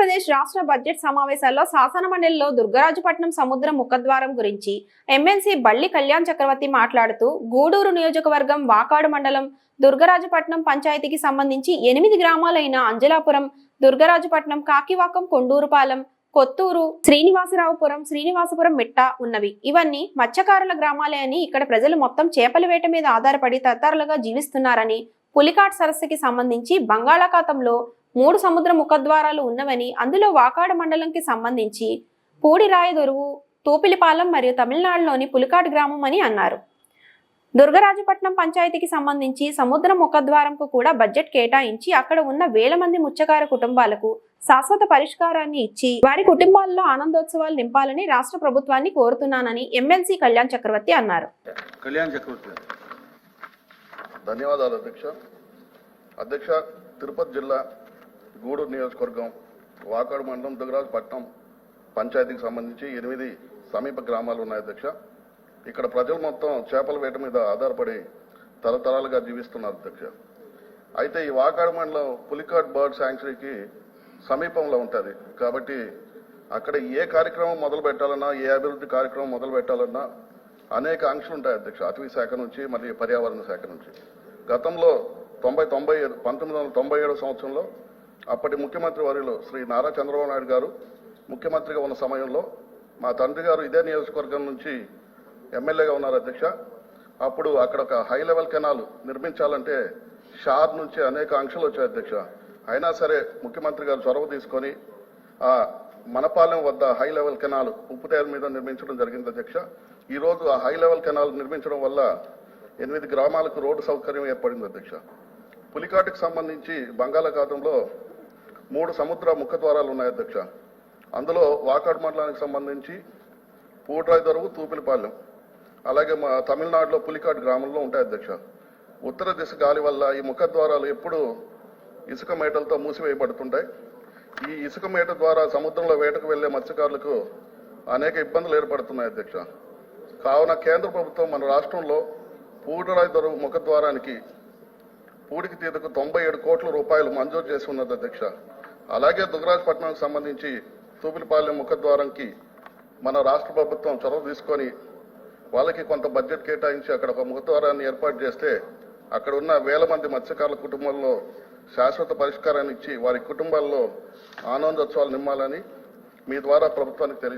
ఆంధ్రప్రదేశ్ రాష్ట్ర బడ్జెట్ సమావేశాల్లో శాసనమండలిలో దుర్గరాజపట్నం సముద్ర ముఖద్వారం గురించి ఎమ్మెల్సీ బల్లి కళ్యాణ్ చక్రవర్తి మాట్లాడుతూ గూడూరు నియోజకవర్గం వాకాడు మండలం దుర్గరాజపట్నం పంచాయతీకి సంబంధించి 8 గ్రామాలైన అంజలాపురం, దుర్గరాజపట్నం, కాకివాకం, కొండూరుపాలెం, కొత్తూరు, శ్రీనివాసపురం మిట్ట ఉన్నవి. ఇవన్నీ మత్స్యకారుల గ్రామాలే అని, ఇక్కడ ప్రజలు మొత్తం చేపల వేట మీద ఆధారపడి తరతరాలుగా జీవిస్తున్నారని, పులికాట్ సరస్సుకి సంబంధించి బంగాళాఖాతంలో 3 సముద్ర ముఖద్వారాలు ఉన్నవని, అందులో వాకాడు మండలంకి సంబంధించి పూడిరాయదొరువు, తూపిలిపాలెం మరియు తమిళనాడులోని పులికాట్ గ్రామం అని అన్నారు. దుర్గరాజపట్నం పంచాయతీకి సంబంధించి సముద్ర ముఖద్వారంకు కూడా బడ్జెట్ కేటాయించి అక్కడ ఉన్న వేల మంది ముత్యకార కుటుంబాలకు శాశ్వత పరిష్కారాన్ని ఇచ్చి వారి కుటుంబాల్లో ఆనందోత్సవాలు నింపాలని రాష్ట్ర ప్రభుత్వాన్ని కోరుతున్నానని ఎమ్మెల్సీ కళ్యాణ్ చక్రవర్తి అన్నారు. ధన్యవాదాలు అధ్యక్ష. తిరుపతి జిల్లా గూడూరు నియోజకవర్గం వాకాడు మండలం దుర్గరాజపట్నం పంచాయతీకి సంబంధించి 8 సమీప గ్రామాలు ఉన్నాయి అధ్యక్ష. ఇక్కడ ప్రజలు మొత్తం చేపల వేట మీద ఆధారపడి తరతరాలుగా జీవిస్తున్నారు అధ్యక్ష. అయితే ఈ వాకాడు మండలం పులికాట్ బర్డ్ శాంక్చురీకి సమీపంలో ఉంటుంది కాబట్టి అక్కడ ఏ కార్యక్రమం మొదలు పెట్టాలన్నా, ఏ అభివృద్ధి కార్యక్రమం మొదలు పెట్టాలన్నా అనేక ఆంక్షలు ఉంటాయి అధ్యక్ష. అటవీ శాఖ నుంచి మరియు పర్యావరణ శాఖ నుంచి. గతంలో 1997 సంవత్సరంలో అప్పటి ముఖ్యమంత్రి వర్యులు శ్రీ నారా చంద్రబాబు నాయుడు గారు ముఖ్యమంత్రిగా ఉన్న సమయంలో మా తండ్రి గారు ఇదే నియోజకవర్గం నుంచి ఎమ్మెల్యేగా ఉన్నారు అధ్యక్ష. అప్పుడు అక్కడ ఒక హై లెవెల్ కెనాల్ నిర్మించాలంటే షార్ నుంచి అనేక ఆంక్షలు వచ్చాయి అధ్యక్ష. అయినా సరే ముఖ్యమంత్రి గారు చొరవ తీసుకొని ఆ మనపాలెం వద్ద హై లెవెల్ కెనాల్ ఉప్పుతేరు మీద నిర్మించడం జరిగింది అధ్యక్ష. ఈ రోజు ఆ హై లెవెల్ కెనాల్ నిర్మించడం వల్ల 8 గ్రామాలకు రోడ్డు సౌకర్యం ఏర్పడింది అధ్యక్ష. పులికాటుకు సంబంధించి బంగాళాఖాతంలో 3 సముద్ర ముఖద్వారాలు ఉన్నాయి అధ్యక్ష. అందులో వాకాడు మండలానికి సంబంధించి పూడ్రాయదొరువు, తూపిలిపాలెం, అలాగే మా తమిళనాడులో పులికాట్ గ్రామంలో ఉంటాయి అధ్యక్ష. ఉత్తర దిశ గాలి వల్ల ఈ ముఖద్వారాలు ఎప్పుడూ ఇసుక మేటలతో మూసివేయబడుతుంటాయి. ఈ ఇసుక మేట ద్వారా సముద్రంలో వేటకు వెళ్లే మత్స్యకారులకు అనేక ఇబ్బందులు ఏర్పడుతున్నాయి అధ్యక్ష. కావున కేంద్ర ప్రభుత్వం మన రాష్ట్రంలో పూడిరాయదొరువు ముఖద్వారానికి పూడికి తీతకు 97 కోట్ల రూపాయలు మంజూరు చేసి ఉన్నది అధ్యక్ష. అలాగే దుర్గరాజపట్నానికి సంబంధించి తూపిలిపాలెం ముఖద్వారంకి మన రాష్ట్ర ప్రభుత్వం చొరవ తీసుకొని వాళ్ళకి కొంత బడ్జెట్ కేటాయించి అక్కడ ఒక ముఖద్వారాన్ని ఏర్పాటు చేస్తే అక్కడ ఉన్న వేల మంది మత్స్యకారుల కుటుంబంలో శాశ్వత పరిష్కారాన్ని ఇచ్చి వారి కుటుంబాల్లో ఆనందోత్సవాలు నింపాలని మీ ద్వారా ప్రభుత్వానికి తెలియజేస్తారు.